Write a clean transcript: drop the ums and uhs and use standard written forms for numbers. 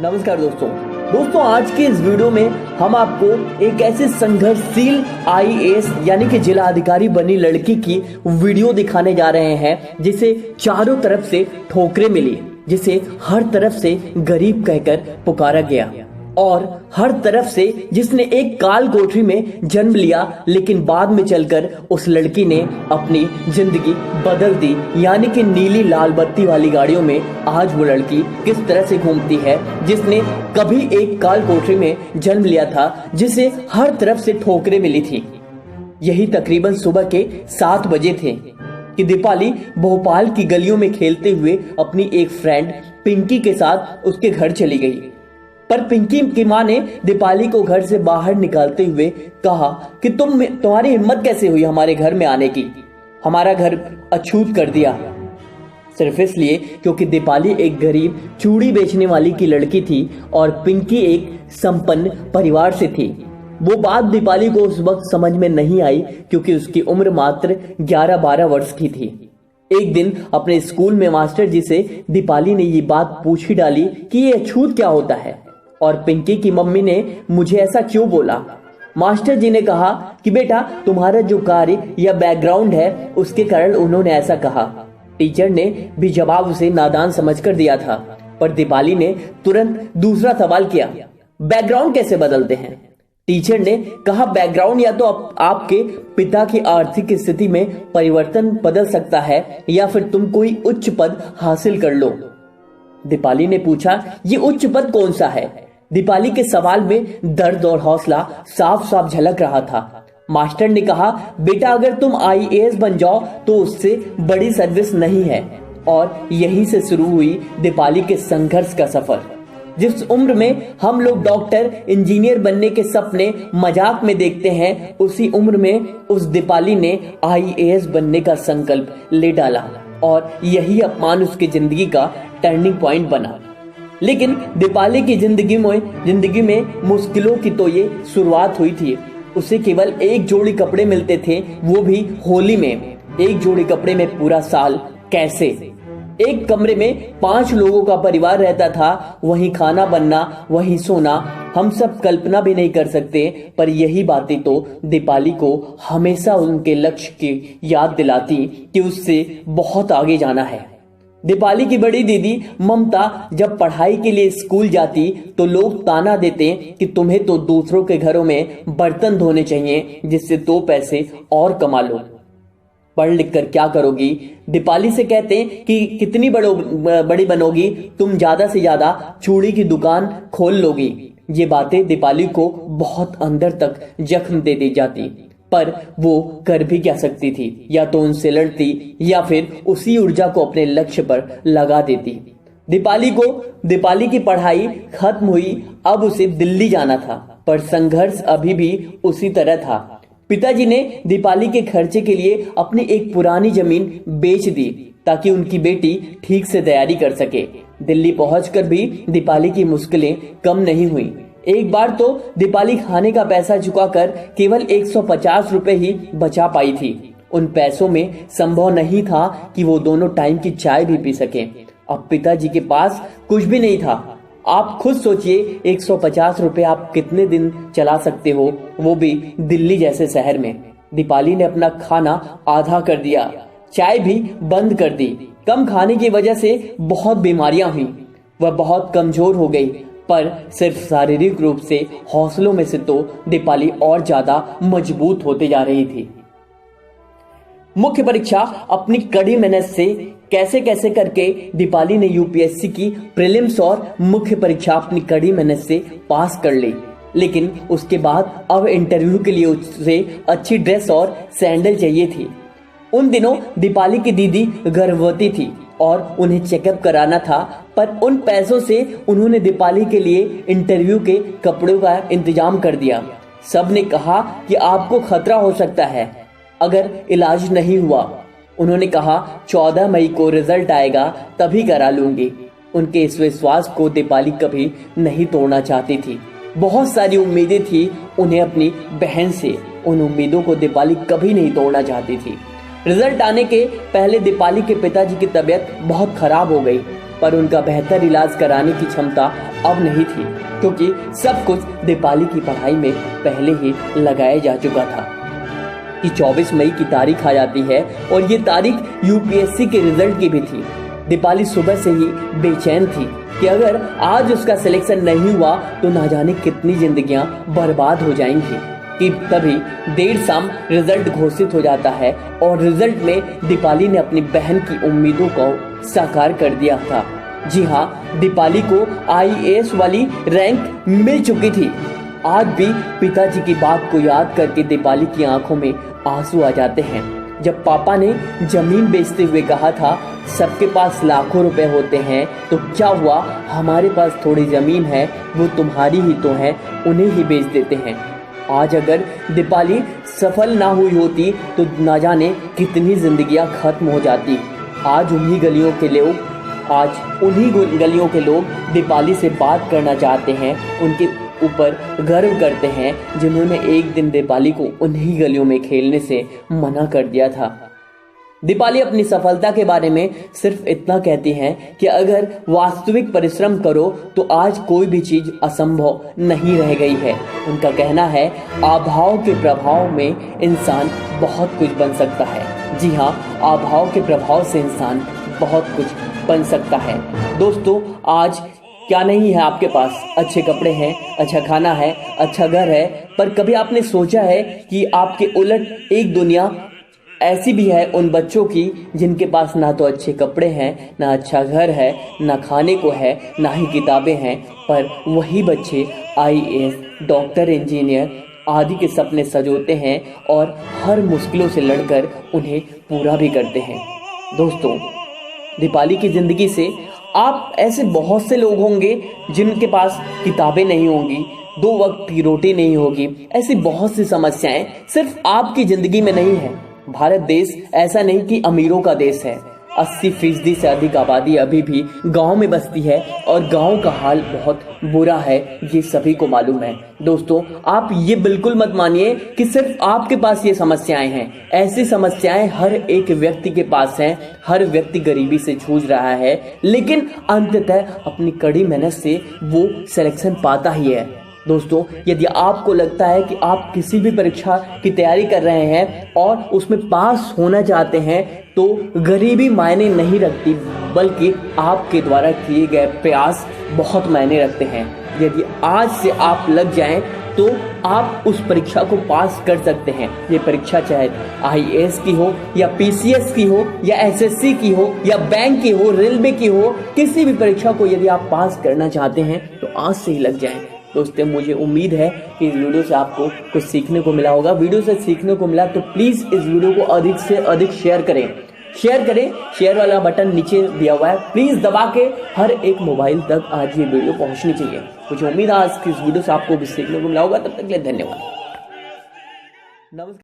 नमस्कार दोस्तों आज के इस वीडियो में हम आपको एक ऐसे संघर्षशील आईएएस यानी कि जिला अधिकारी बनी लड़की की वीडियो दिखाने जा रहे हैं जिसे चारों तरफ से ठोकरें मिली, जिसे हर तरफ से गरीब कहकर पुकारा गया और हर तरफ से जिसने एक काल कोठरी में जन्म लिया, लेकिन बाद में चलकर उस लड़की ने अपनी जिंदगी बदल दी। यानी कि नीली लाल बत्ती वाली गाड़ियों में आज वो लड़की किस तरह से घूमती है, जिसने कभी एक काल कोठरी में जन्म लिया था, जिसे हर तरफ से ठोकरें मिली थी। यही तकरीबन सुबह के 7 बजे थे कि दीपाली भोपाल की गलियों में खेलते हुए अपनी एक फ्रेंड पिंकी के साथ उसके घर चली गई। पर पिंकी की मां ने दीपाली को घर से बाहर निकालते हुए कहा कि तुम्हारी हिम्मत कैसे हुई हमारे घर में आने की, हमारा घर अछूत कर दिया। सिर्फ इसलिए क्योंकि दीपाली एक गरीब चूड़ी बेचने वाली की लड़की थी और पिंकी एक संपन्न परिवार से थी। वो बात दीपाली को उस वक्त समझ में नहीं आई क्योंकि उसकी उम्र मात्र 11-12 वर्ष की थी। एक दिन अपने स्कूल में मास्टर जी से दीपाली ने ये बात पूछ ही डाली कि ये अछूत क्या होता है, और पिंकी की मम्मी ने मुझे ऐसा क्यों बोला। मास्टर जी ने कहा कि बेटा तुम्हारा जो कार्य या बैकग्राउंड है उसके कारण उन्होंने ऐसा कहा। टीचर ने भी जवाब उसे नादान समझकर दिया था, पर दीपाली ने तुरंत दूसरा सवाल किया, बैकग्राउंड कैसे बदलते हैं। टीचर ने कहा बैकग्राउंड या तो आपके पिता की आर्थिक स्थिति में परिवर्तन बदल सकता है या फिर तुम कोई उच्च पद हासिल कर लो। दीपाली ने पूछा ये उच्च पद कौन सा है। दीपाली के सवाल में दर्द और हौसला साफ साफ झलक रहा था। मास्टर ने कहा बेटा अगर तुम आईएएस बन जाओ तो उससे बड़ी सर्विस नहीं है। और यहीं से शुरू हुई दीपाली के संघर्ष का सफर। जिस उम्र में हम लोग डॉक्टर इंजीनियर बनने के सपने मजाक में देखते हैं, उसी उम्र में उस दीपाली ने आईएएस बनने का संकल्प ले डाला और यही अपमान उसकी जिंदगी का टर्निंग पॉइंट बना। लेकिन दीपाली की जिंदगी में मुश्किलों की तो ये शुरुआत हुई थी। उसे केवल एक जोड़ी कपड़े मिलते थे, वो भी होली में। एक जोड़ी कपड़े में पूरा साल कैसे। एक कमरे में 5 लोगों का परिवार रहता था, वहीं खाना बनना, वहीं सोना। हम सब कल्पना भी नहीं कर सकते, पर यही बातें तो दीपाली को हमेशा उनके लक्ष्य की याद दिलाती कि उससे बहुत आगे जाना है। दीपाली की बड़ी दीदी ममता जब पढ़ाई के लिए स्कूल जाती तो लोग ताना देते कि तुम्हें तो दूसरों के घरों में बर्तन धोने चाहिए जिससे 2 पैसे और कमा लो, पढ़ लिख कर क्या करोगी। दीपाली से कहते कि कितनी बड़ी बनोगी, तुम ज्यादा से ज्यादा चूड़ी की दुकान खोल लोगी। ये बातें दीपाली को बहुत अंदर तक जख्म दे दी जाती, पर वो कर भी क्या सकती थी। या तो उनसे लड़ती या फिर उसी ऊर्जा को अपने लक्ष्य पर लगा देती। दीपाली की पढ़ाई खत्म हुई, अब उसे दिल्ली जाना था, पर संघर्ष अभी भी उसी तरह था। पिताजी ने दीपाली के खर्चे के लिए अपनी एक पुरानी जमीन बेच दी ताकि उनकी बेटी ठीक से तैयारी कर सके। दिल्ली पहुंचकर भी दीपाली की मुश्किलें कम नहीं हुई। एक बार तो दीपाली खाने का पैसा चुकाकर केवल 150 रुपए ही बचा पाई थी। उन पैसों में संभव नहीं था कि वो दोनों टाइम की चाय भी पी सके। अब पिताजी के पास कुछ भी नहीं था। आप खुद सोचिए 150 रुपए आप कितने दिन चला सकते हो, वो भी दिल्ली जैसे शहर में। दीपाली ने अपना खाना आधा कर दिया, चाय भी बंद कर दी। कम खाने की वजह से बहुत बीमारियां हुई, वह बहुत कमजोर हो गई, पर सिर्फ शारीरिक रूप से, हौसलों में से तो दीपाली और ज्यादा मजबूत होते जा रही थी। मुख्य परीक्षा अपनी कड़ी मेहनत से कैसे कैसे करके दीपाली ने यूपीएससी की प्रीलिम्स और मुख्य परीक्षा अपनी कड़ी मेहनत से पास कर ली। लेकिन उसके बाद अब इंटरव्यू के लिए उसे अच्छी ड्रेस और सैंडल चाहिए थी। उन दिनों दीपाली की दीदी गर्भवती थी और उन्हें चेकअप कराना था, पर उन पैसों से उन्होंने दीपाली के लिए इंटरव्यू के कपड़ों का इंतजाम कर दिया। सब ने कहा कि आपको खतरा हो सकता है अगर इलाज नहीं हुआ। उन्होंने कहा 14 मई को रिजल्ट आएगा तभी करा लूंगी। उनके इस विश्वास को दीपाली कभी नहीं तोड़ना चाहती थी। बहुत सारी उम्मीदें थी उन्हें अपनी बहन से, उन उम्मीदों को दीपाली कभी नहीं तोड़ना चाहती थी। रिजल्ट आने के पहले दीपाली के पिताजी की तबीयत बहुत खराब हो गई। पर उनका बेहतर इलाज कराने की क्षमता अब नहीं थी, क्योंकि सब कुछ दीपाली की पढ़ाई में पहले ही लगाया जा चुका था। कि 24 मई की तारीख आ जाती है और ये तारीख यूपीएससी के रिजल्ट की भी थी। दीपाली सुबह से ही बेचैन थी कि अगर आज उसका सिलेक्शन नहीं हुआ तो ना जाने कितनी जिंदगियां बर्बाद हो जाएंगी। कि तभी देर शाम रिजल्ट घोषित हो जाता है और रिजल्ट में दीपाली ने अपनी बहन की उम्मीदों को साकार कर दिया था। जी हाँ, दीपाली को आईएएस वाली रैंक मिल चुकी थी। आज भी पिताजी की बात को याद करके दीपाली की आंखों में आंसू आ जाते हैं। जब पापा ने जमीन बेचते हुए कहा था सबके पास लाखों रुपए होते हैं, तो क्या हुआ, हमारे पास थोड़ी जमीन है, वो तुम्हारी ही तो है, उन्हें ही बेच देते हैं। आज अगर दीपाली सफल ना हुई होती तो ना जाने कितनी जिंदगियां खत्म हो जाती। आज उन्हीं गलियों के लोग दीपाली से बात करना चाहते हैं, उनके ऊपर गर्व करते हैं, जिन्होंने एक दिन दीपाली को उन्हीं गलियों में खेलने से मना कर दिया था। दीपाली अपनी सफलता के बारे में सिर्फ इतना कहती हैं कि अगर वास्तविक परिश्रम करो तो आज कोई भी चीज असंभव नहीं रह गई है। उनका कहना है अभाव के प्रभाव में इंसान बहुत कुछ बन सकता है। जी हाँ, अभाव के प्रभाव से इंसान बहुत कुछ बन सकता है। दोस्तों, आज क्या नहीं है आपके पास? अच्छे कपड़े हैं, अच्छा खाना है, अच्छा घर है, पर कभी आपने सोचा है कि आपके उलट एक दुनिया ऐसी भी है उन बच्चों की जिनके पास ना तो अच्छे कपड़े हैं, ना अच्छा घर है, ना खाने को है, ना ही किताबें हैं, पर वही बच्चे आईएएस, डॉक्टर, इंजीनियर आदि के सपने सजोते हैं और हर मुश्किलों से लड़कर उन्हें पूरा भी करते हैं। दोस्तों, दीपाली की जिंदगी से आप ऐसे बहुत से लोग होंगे जिनके पास किताबें नहीं होंगी, 2 वक्त की रोटी नहीं होगी, ऐसी बहुत सी समस्याएं सिर्फ आपकी जिंदगी में नहीं है। भारत देश ऐसा नहीं कि अमीरों का देश है। 80% से अधिक आबादी अभी भी गांव में बसती है और गांव का हाल बहुत बुरा है, ये सभी को मालूम है। दोस्तों, आप ये बिल्कुल मत मानिए कि सिर्फ आपके पास ये समस्याएं हैं। ऐसी समस्याएं हर एक व्यक्ति के पास हैं। हर व्यक्ति गरीबी से जूझ रहा है, लेकिन अंततः अपनी कड़ी मेहनत से वो सिलेक्शन पाता ही है। दोस्तों, यदि आपको लगता है कि आप किसी भी परीक्षा की तैयारी कर रहे हैं और उसमें पास होना चाहते हैं, तो गरीबी मायने नहीं रखती, बल्कि आपके द्वारा किए गए प्रयास बहुत मायने रखते हैं। यदि आज से आप लग जाएं तो आप उस परीक्षा को पास कर सकते हैं। ये परीक्षा चाहे आईएएस की हो या पीसीएस की हो या एसएससी की हो या बैंक की हो, रेलवे की हो, किसी भी परीक्षा को यदि आप पास करना चाहते हैं तो आज से ही लग जाएं। दोस्तों, मुझे उम्मीद है कि इस वीडियो से आपको कुछ सीखने को मिला होगा। वीडियो से सीखने को मिला तो प्लीज़ इस वीडियो को अधिक से अधिक शेयर करें। शेयर वाला बटन नीचे दिया हुआ है, प्लीज़ दबा के हर एक मोबाइल तक आज ये वीडियो पहुंचनी चाहिए। मुझे उम्मीद है आज की इस वीडियो से आपको भी सीखने को मिला होगा। तब तक के लिए धन्यवाद। नमस्कार।